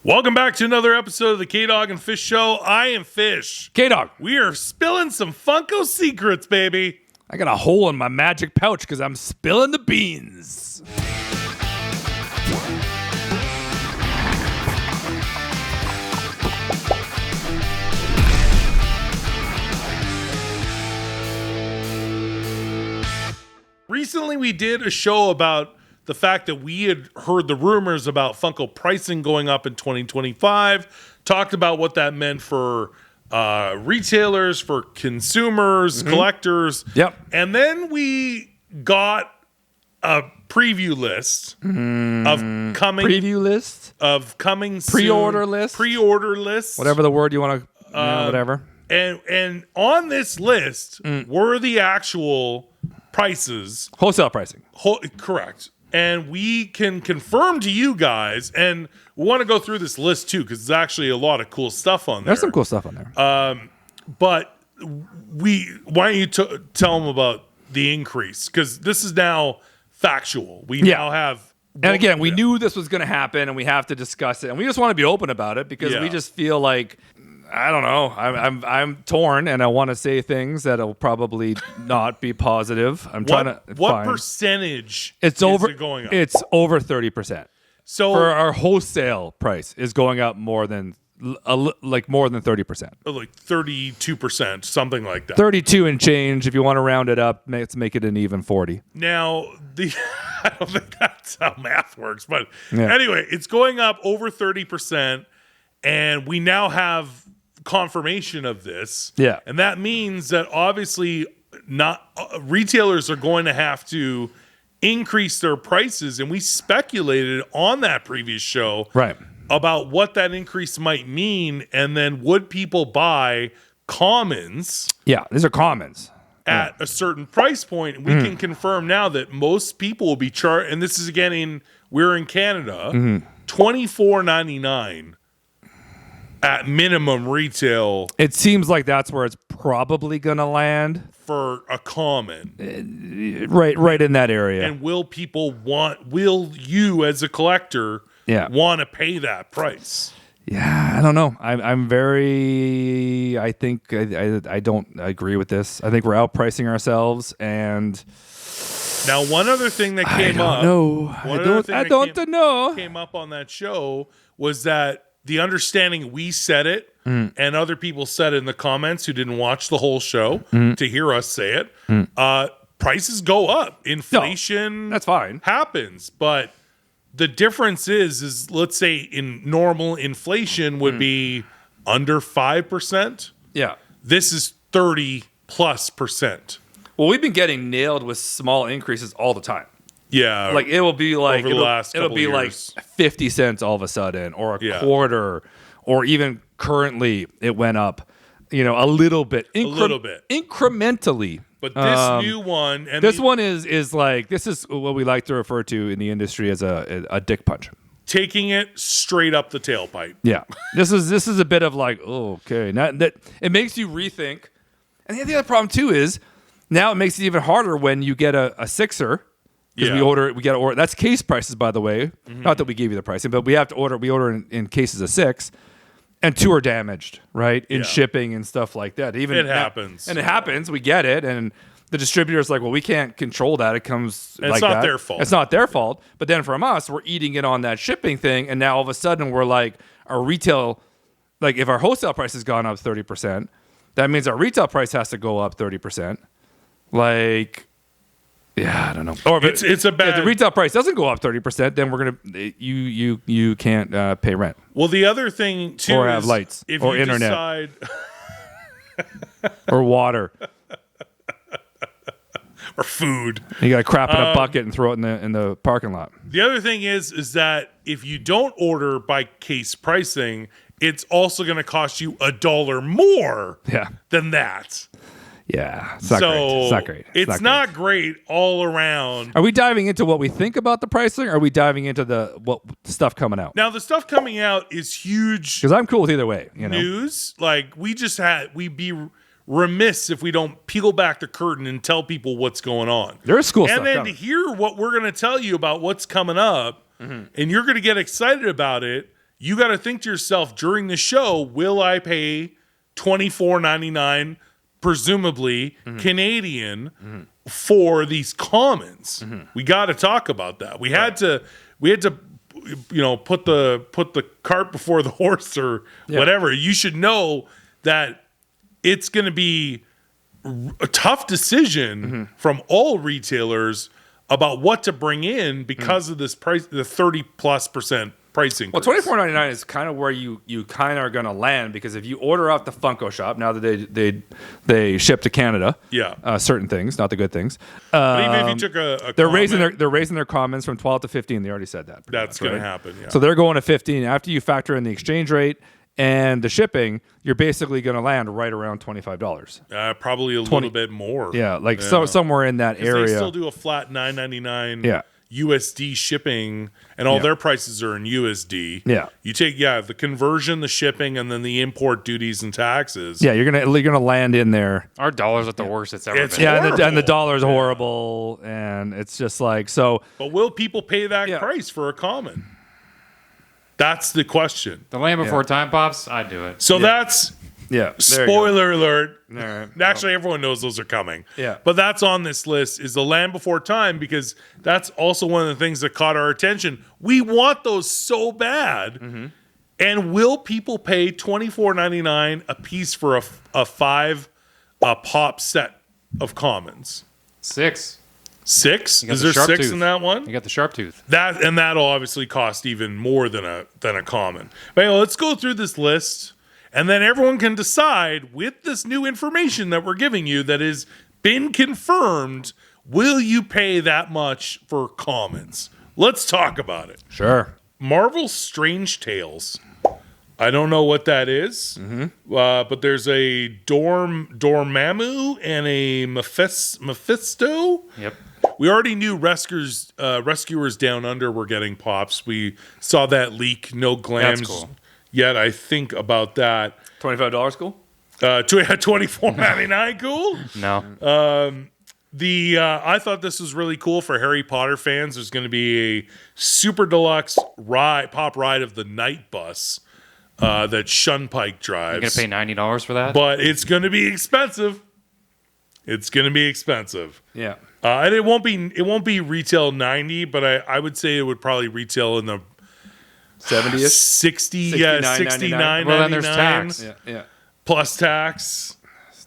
Welcome back to another episode of the K-Dog&Fish Show. I am Fish. K-Dog. We are spilling some Funko secrets, baby. I got a hole in my magic pouch because I'm spilling the beans. Recently, we did a show about the fact that we had heard the rumors about Funko pricing going up in 2025, talked about what that meant for retailers, for consumers, collectors. Yep. And then we got a preview list of coming Preview list? of coming soon, Pre-order list? pre-order list, Whatever the word you want to, whatever. and on this list were the actual prices. Wholesale pricing. Correct. And we can confirm to you guys, and we want to go through this list too, because there's actually a lot of cool stuff on there. There's some cool stuff on there. But why don't you tell them about the increase? Because this is now factual. We now have. And again, we knew this was going to happen, and we have to discuss it, and we just want to be open about it because we just feel like, I don't know, I'm torn, and I want to say things that'll probably not be positive. What percentage it's is over it going up? It's over 30%. So for our wholesale price is going up more than 30%. like 32%, something like that. 32 and change. If you want to round it up, let's make it an even 40. Now, I don't think that's how math works, but anyway, it's going up over 30%, and we now have confirmation of this. Yeah. And that means that obviously retailers are going to have to increase their prices, and we speculated on that previous show about what that increase might mean, and then would people buy commons? Yeah, these are commons. At a certain price point, we can confirm now that most people will be charged, and this is again we're in Canada, $24.99 at minimum retail. It seems like that's where it's probably going to land for a common. Right in that area. And will you as a collector want to pay that price? Yeah, I don't know. I think I don't agree with this. I think we're outpricing ourselves, and now one other thing that came up. I don't know. Came up on that show was that the understanding we said it, and other people said it in the comments who didn't watch the whole show to hear us say it. Prices go up. Inflation that's fine. Happens, but the difference is let's say in normal inflation would be under 5%. Yeah. This is 30+%. Well, we've been getting nailed with small increases all the time. Yeah. Like it will be like it'll be like 50 cents all of a sudden, or a quarter, or even currently it went up, a little bit. Incrementally. But this new one, and this one is what we like to refer to in the industry as a dick punch. Taking it straight up the tailpipe. Yeah, this is a bit of like, okay, that it makes you rethink. And the other problem too is now it makes it even harder when you get a sixer. Because we got to order. That's case prices, by the way. Not that we gave you the pricing, but we have to order. We order in cases of 6, and 2 are damaged, right? In shipping and stuff like that. It happens. And it happens. We get it. And the distributor's like, well, we can't control that. It comes and like that. It's not that. their fault. It's not their fault. But then from us, we're eating it on that shipping thing. And now all of a sudden we're like, our retail, like if our wholesale price has gone up 30%, that means our retail price has to go up 30%. Like, yeah, I don't know. Or it's a bad. If the retail price doesn't go up 30%, then we're gonna you can't pay rent. Well, the other thing too, or have lights, if or you internet, or water, or food. You got to crap in a bucket and throw it in the parking lot. The other thing is that if you don't order by case pricing, it's also going to cost you $1 more. Than that. Yeah, it's not great. It's not great all around. Are we diving into what we think about the pricing, or are we diving into the stuff coming out? Now, the stuff coming out is huge. Because I'm cool with either way. News. Like, we'd be remiss if we don't peel back the curtain and tell people what's going on. There's cool stuff And then coming. to hear what we're going to tell you about what's coming up, and you're going to get excited about it, you got to think to yourself during the show, will I pay $24.99, presumably Canadian, for these commons? We got to talk about that. We had to put the cart before the horse or whatever. You should know that it's going to be a tough decision from all retailers about what to bring in because of this price, the 30+% price increase. Well, $24.99 is kind of where you kind of are going to land, because if you order off the Funko Shop, now that they ship to Canada, certain things, not the good things. But even if you took a they're comment, raising their commons from 12 to 15. They already said that. That's going to happen. Yeah. So they're going to 15 after you factor in the exchange rate and the shipping. You're basically going to land right around $25. Probably a little bit more. Yeah, somewhere in that area. They still do a flat $9.99 USD shipping, and all their prices are in USD. Yeah, you take the conversion, the shipping, and then the import duties and taxes. Yeah, you're gonna land in there. Our dollar's at the worst it's ever been. Yeah, and the dollar's horrible, and it's just like so. But will people pay that price for a common? That's the question. The Land Before Time Pops, I'd do it. So that's spoiler alert. All right. Actually, everyone knows those are coming. Yeah. But that's on this list is the Land Before Time, because that's also one of the things that caught our attention. We want those so bad. And will people pay $24.99 a piece for a 5 pop set of commons? 6. 6? Is there 6 tooth. in that one? You got the sharp tooth. That'll obviously cost even more than a common. But anyway, let's go through this list, and then everyone can decide with this new information that we're giving you that has been confirmed, will you pay that much for commons? Let's talk about it. Sure. Marvel's Strange Tales. I don't know what that is, but there's a Dormammu and a Mephisto. Yep. We already knew Rescuers Down Under were getting pops. We saw that leak. No glams yet, I think, about that. $25 cool? $24.99 cool? No. I thought this was really cool for Harry Potter fans. There's going to be a super deluxe pop ride of the Night Bus that Shunpike drives. You're going to pay $90 for that? But it's going to be expensive. Yeah. And it won't be retail 90, but I would say it would probably retail in the 70ish, 60, 69. Well, then there's tax. Yeah. Plus tax.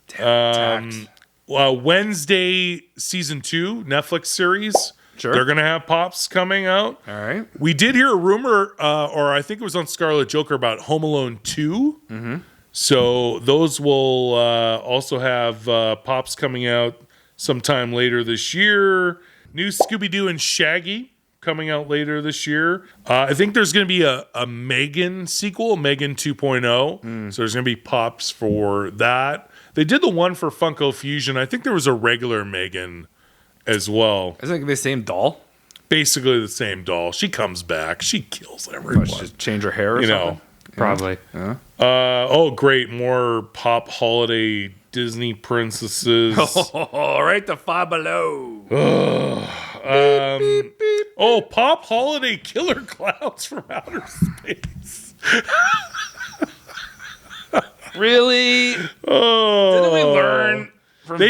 Tax. Wednesday season 2 Netflix series. Sure. They're gonna have pops coming out. All right. We did hear a rumor, or I think it was on Scarlet Joker, about Home Alone 2. So those will also have pops coming out sometime later this year. New Scooby-Doo and Shaggy coming out later this year. I think there's going to be a Megan sequel, Megan 2.0. So there's going to be pops for that. They did the one for Funko Fusion. I think there was a regular Megan as well. Isn't it going to be the same doll? Basically the same doll. She comes back. She kills everyone. Just change her hair or something? Probably. Yeah. Oh, great. More pop holiday Disney princesses. Right to Five Below. Beep, beep. Oh, pop holiday killer clowns from outer space. Really? Oh, didn't we learn from they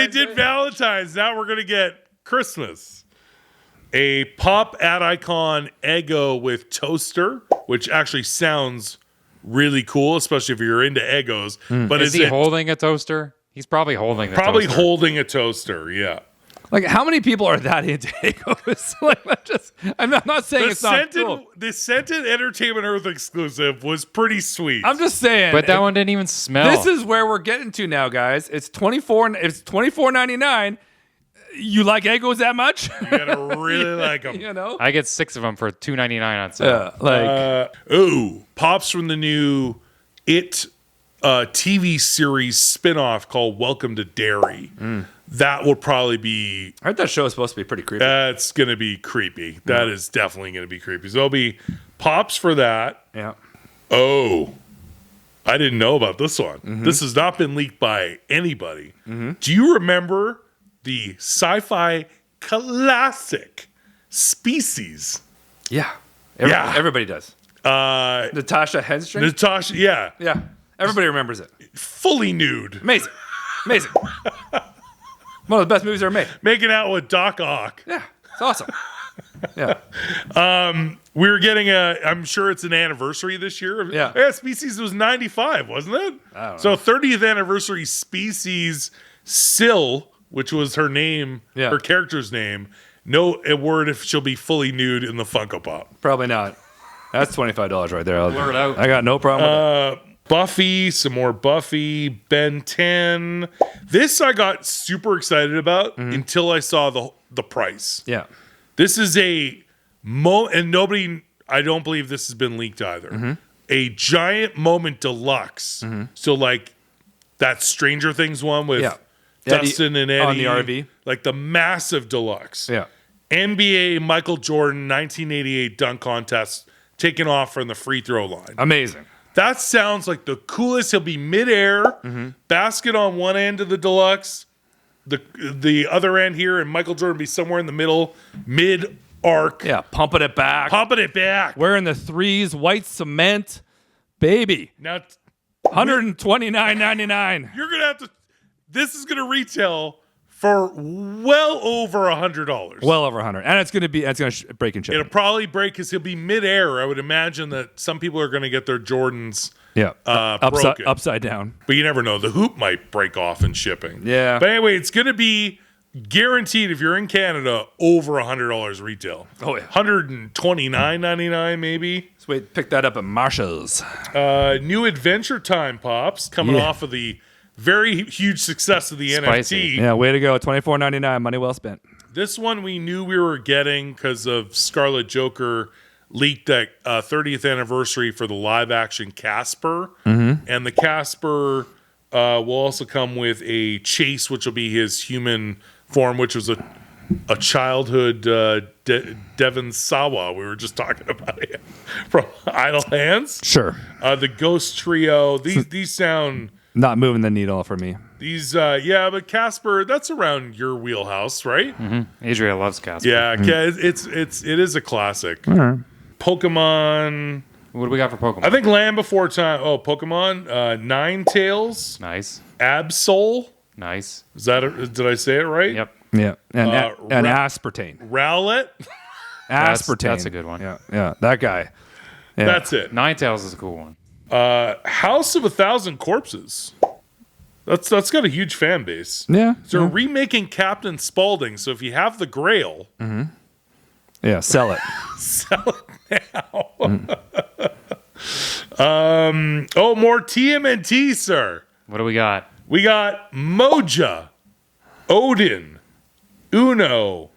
did Valentine's. Now we're gonna get Christmas. A pop ad icon Eggo with toaster, which actually sounds really cool, especially if you're into Eggos. But is he holding a toaster? He's probably holding the toaster. holding a toaster, yeah. Like, how many people are that into Eggos? I'm not saying it's not cool. The Scented Entertainment Earth exclusive was pretty sweet. I'm just saying. But that one didn't even smell. This is where we're getting to now, guys. It's $24.99. You like Eggos that much? You gotta really like them. You know? I get 6 of them for $2.99 on sale. Pops from the new It TV series spinoff called Welcome to Derry. That will probably be... I heard that show is supposed to be pretty creepy. That's going to be creepy. That is definitely going to be creepy. So there'll be pops for that. Yeah. Oh, I didn't know about this one. This has not been leaked by anybody. Do you remember the sci-fi classic Species? Yeah. Everybody does. Natasha Henstring? Natasha, yeah. Yeah. Everybody remembers it. Fully nude. Amazing. One of the best movies ever made. Making out with Doc Ock. Yeah. It's awesome. Yeah. We're getting I'm sure it's an anniversary this year. Yeah. Species was 95, wasn't it? I don't So know. 30th anniversary Species Syl, which was her name, Yeah. her character's name. No word if she'll be fully nude in the Funko Pop. Probably not. That's $25 right there. Blur it out. I got no problem with that. Buffy, some more Buffy, Ben 10. This I got super excited about until I saw the price. Yeah. This is and nobody, I don't believe this has been leaked either. A giant moment deluxe. So like that Stranger Things one with Dustin and Eddie on the RV. like the massive deluxe. Yeah. NBA Michael Jordan 1988 dunk contest taken off from the free throw line. Amazing. That sounds like the coolest. He'll be midair, basket on one end of the deluxe, the other end here, and Michael Jordan be somewhere in the middle, mid arc. Yeah. Pumping it back. Wearing the threes, white cement. Baby. now, $129.99. you're gonna have to. This is gonna retail for well over $100. Well over 100. And it's going to break and chip. It'll probably break because he'll be midair. I would imagine that some people are going to get their Jordans broken. Upside down. But you never know. The hoop might break off in shipping. Yeah. But anyway, it's going to be guaranteed if you're in Canada over $100 retail. Oh, yeah. $129.99 maybe. So wait, pick that up at Marshall's. New Adventure Time pops coming off of the very huge success of the Spicy. NFT. Yeah, way to go. $24.99. Money well spent. This one we knew we were getting because of Scarlet Joker leaked that 30th anniversary for the live action Casper. And the Casper will also come with a Chase, which will be his human form, which was a childhood Devon Sawa. We were just talking about it from Idle Hands. Sure. The Ghost Trio. These sound... Not moving the needle for me. But Casper, that's around your wheelhouse, right? Adria loves Casper. Yeah, it is a classic. All right. Pokemon. What do we got for Pokemon? I think Land Before Time. Oh, Pokemon. Ninetales. Nice. Absol. Nice. Did I say it right? Yep. Yeah. And aspartame. Rowlet. Aspartame. That's a good one. Yeah. That guy. Yeah. That's it. Ninetales is a cool one. House of a Thousand Corpses. That's got a huge fan base. Yeah. So they're remaking Captain Spaulding. So if you have the Grail, Yeah, sell it. sell it now. More TMNT, sir. What do we got? We got Moja, Odin, Uno,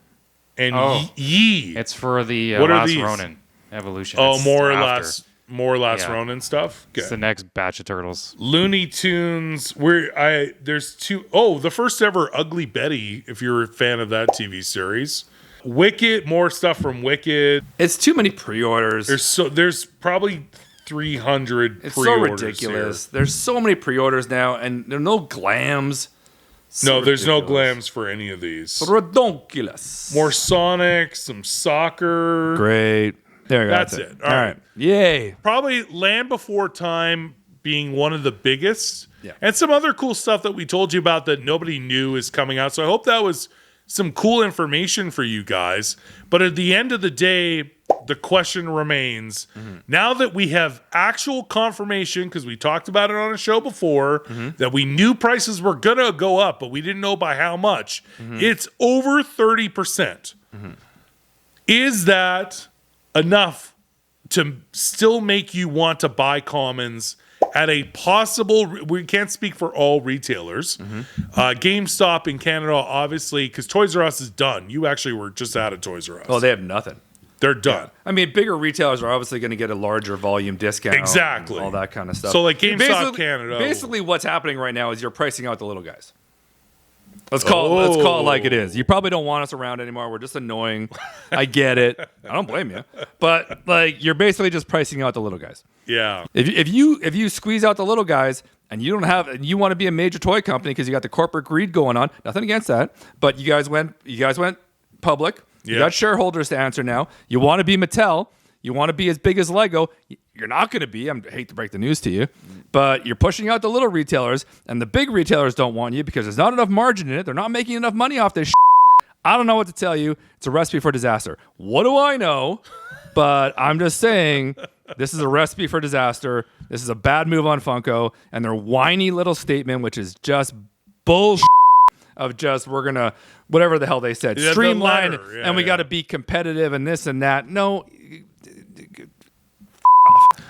and Yi. It's for the What are Last these? Ronin evolution. Oh, It's more after. or less Yeah. Ronin stuff. It's Good. the next batch of turtles. Looney Tunes. There's two. Oh, the first ever Ugly Betty. If you're a fan of that TV series, Wicked. More stuff from Wicked. It's too many pre-orders. There's probably 300 It's so pre-orders ridiculous. There's so many pre-orders now, and there are no glams. No, there's no ridiculous. glams for any of these. Redonkulous. More Sonic, some soccer. Great. There you go. That's it. All right. Yay. Probably Land Before Time being one of the biggest. Yeah. And some other cool stuff that we told you about that nobody knew is coming out. So I hope that was some cool information for you guys. But at the end of the day, the question remains, now that we have actual confirmation, because we talked about it on a show before, that we knew prices were going to go up, but we didn't know by how much. It's over 30%. Is that enough to still make you want to buy commons at a possible... We can't speak for all retailers. GameStop in Canada, obviously, because Toys R Us is done. You actually were just out of Toys R Us. Oh, they have nothing. They're done. I mean, bigger retailers are obviously going to get a larger volume discount. Exactly. And all that kind of stuff. So, like GameStop Basically- Canada... Basically, what's happening right now is you're pricing out the little guys. Let's call it like it is. You probably don't want us around anymore. We're just annoying. I get it. I don't blame you. But like, you're basically just pricing out the little guys. Yeah. If you squeeze out the little guys and you want to be a major toy company because you got the corporate greed going on, nothing against that. But you guys went public. You got shareholders to answer now. You want to be Mattel. You want to be as big as Lego. You're not going to be. I hate to break the news to you, but you're pushing out the little retailers, and the big retailers don't want you because there's not enough margin in it. They're not making enough money off this shit. I don't know what to tell you. It's a recipe for disaster. What do I know? But I'm just saying, this is a recipe for disaster. This is a bad move on Funko, and their whiny little statement, which is just bullshit of just, we're going to, whatever the hell they said, streamline, and we got to be competitive and this and that. No.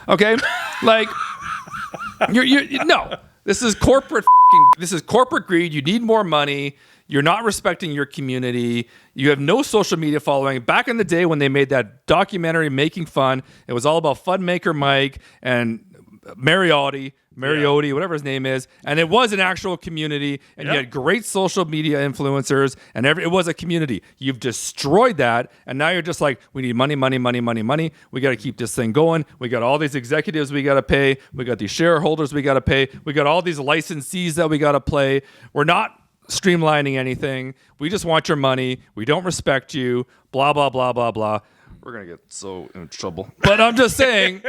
Okay? Like, no. This is corporate greed. You need more money. You're not respecting your community. You have no social media following. Back in the day when they made that documentary Making Fun, it was all about Fun Maker Mike and Mariotti, whatever his name is, and it was an actual community, and you had great social media influencers, and it was a community. You've destroyed that, and now you're just like, we need money. We got to keep this thing going. We got all these executives we got to pay. We got these shareholders we got to pay. We got all these licensees that we got to play. We're not streamlining anything. We just want your money. We don't respect you. Blah, blah, blah, blah, blah. We're going to get so in trouble. But I'm just saying,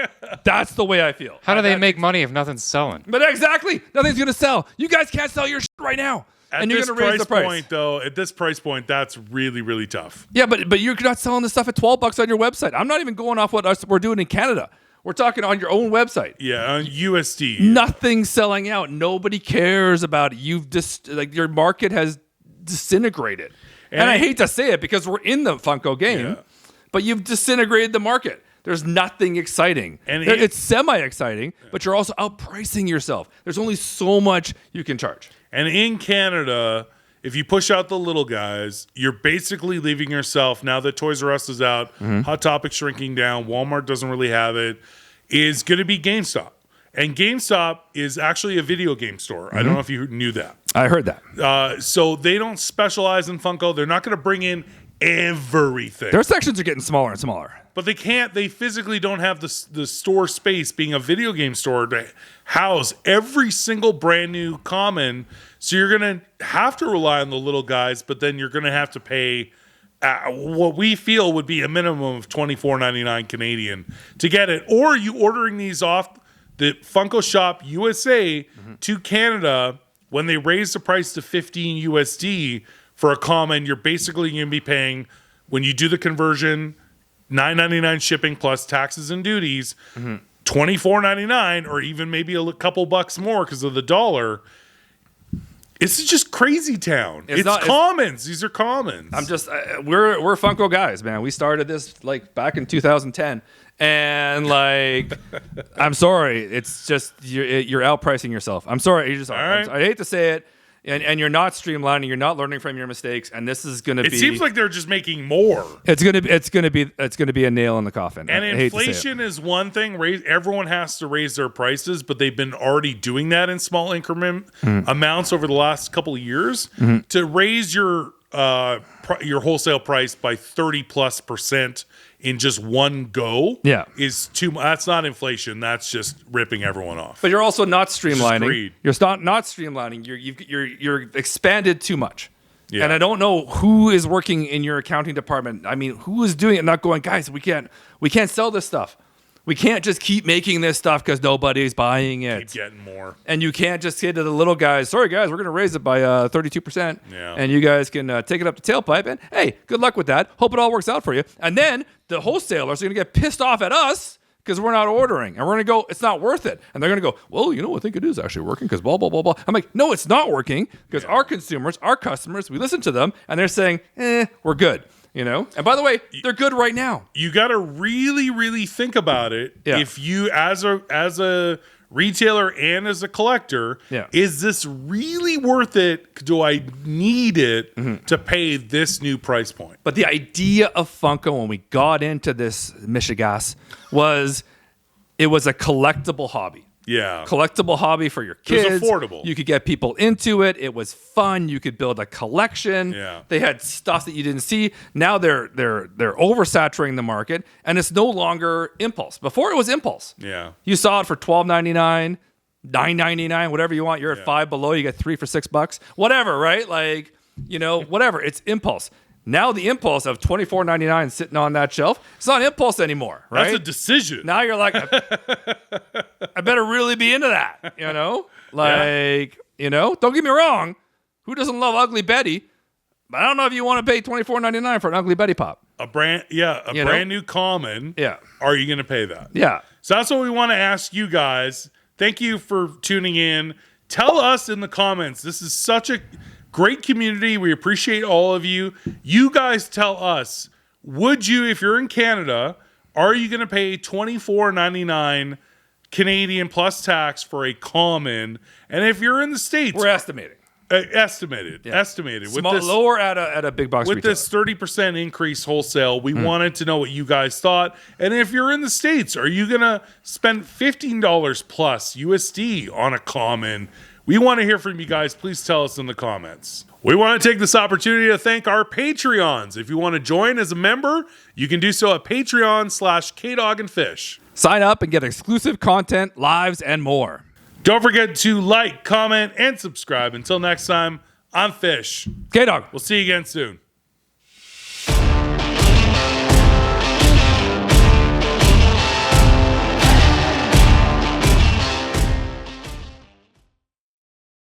that's the way I feel. How do they make money if nothing's selling? But exactly. Nothing's going to sell. You guys can't sell your shit right now. And you're going to raise the price. At this price point, that's really, really tough. Yeah, but you're not selling this stuff at $12 on your website. I'm not even going off what we're doing in Canada. We're talking on your own website. Yeah, on USD. Nothing's selling out. Nobody cares about it. Your market has disintegrated. And I hate to say it because we're in the Funko game, but you've disintegrated the market. There's nothing exciting. It's semi-exciting, but you're also outpricing yourself. There's only so much you can charge. And in Canada, if you push out the little guys, you're basically leaving yourself, now that Toys R Us is out, Hot Topic shrinking down, Walmart doesn't really have it, is going to be GameStop. And GameStop is actually a video game store. I don't know if you knew that. I heard that. So they don't specialize in Funko. They're not going to bring in everything. Their sections are getting smaller and smaller. But they physically don't have the store space, being a video game store, to house every single brand new common. So you're going to have to rely on the little guys, but then you're going to have to pay what we feel would be a minimum of $24.99 Canadian to get it. Or you ordering these off the Funko Shop USA to Canada when they raise the price to $15 USD for a common. You're basically going to be paying, when you do the conversion, $9.99 shipping plus taxes and duties, $24.99, or even maybe a couple bucks more because of the dollar. This is just crazy town. It's commons. These are commons. I'm just we're Funko guys, man. We started this like back in 2010, and like I'm sorry, it's just you're outpricing yourself. I'm sorry, you just I hate to say it. And you're not streamlining. You're not learning from your mistakes. And this is going to be. It seems like they're just making more. It's going to be a nail in the coffin. And inflation is one thing. Everyone has to raise their prices, but they've been already doing that in small increment amounts over the last couple of years. To raise your wholesale price by 30+% in just one go is too much. That's not inflation. That's just ripping everyone off. But you're also not streamlining. You're not streamlining. You're expanded too much. Yeah. And I don't know who is working in your accounting department. I mean, who is doing it? Not going, guys, we can't sell this stuff. We can't just keep making this stuff because nobody's buying it. Keep getting more. And you can't just say to the little guys, sorry, guys, we're going to raise it by 32%. Yeah. And you guys can take it up the tailpipe. And, hey, good luck with that. Hope it all works out for you. And then the wholesalers are going to get pissed off at us because we're not ordering. And we're going to go, it's not worth it. And they're going to go, well, I think it is actually working because blah, blah, blah, blah. I'm like, no, it's not working because our consumers, our customers, we listen to them, and they're saying, we're good. And by the way, they're good right now. You got to really, really think about it. Yeah. If you, as a retailer and as a collector, is this really worth it? Do I need it to pay this new price point? But the idea of Funko when we got into this Michigas was it was a collectible hobby. Yeah. Collectible hobby for your kids. It was affordable. You could get people into it. It was fun. You could build a collection. Yeah. They had stuff that you didn't see. Now they're oversaturating the market, and it's no longer impulse. Before it was impulse. Yeah. You saw it for $12.99, $9.99, whatever you want. You're at $5 below. You get 3 for $6. Whatever, right? Like, whatever. It's impulse. Now the impulse of $24.99 sitting on that shelf, it's not impulse anymore, right? That's a decision. Now you're like, I better really be into that, you know? Don't get me wrong. Who doesn't love Ugly Betty? But I don't know if you want to pay $24.99 for an Ugly Betty Pop. A brand new common. Yeah. Are you going to pay that? Yeah. So that's what we want to ask you guys. Thank you for tuning in. Tell us in the comments. This is such a great community. We appreciate all of you. You guys tell us, would you, if you're in Canada, are you going to pay $24.99 Canadian plus tax for a common? And if you're in the States, we're estimating. Estimated. Small, with this, lower at a big box with retailer. This 30% increase wholesale, we wanted to know what you guys thought. And if you're in the States, are you going to spend $15 plus USD on a common? We want to hear from you guys. Please tell us in the comments. We want to take this opportunity to thank our Patreons. If you want to join as a member, you can do so at Patreon/k-dogandfish. Sign up and get exclusive content, lives, and more. Don't forget to like, comment, and subscribe. Until next time, I'm Fish. K-Dog. We'll see you again soon.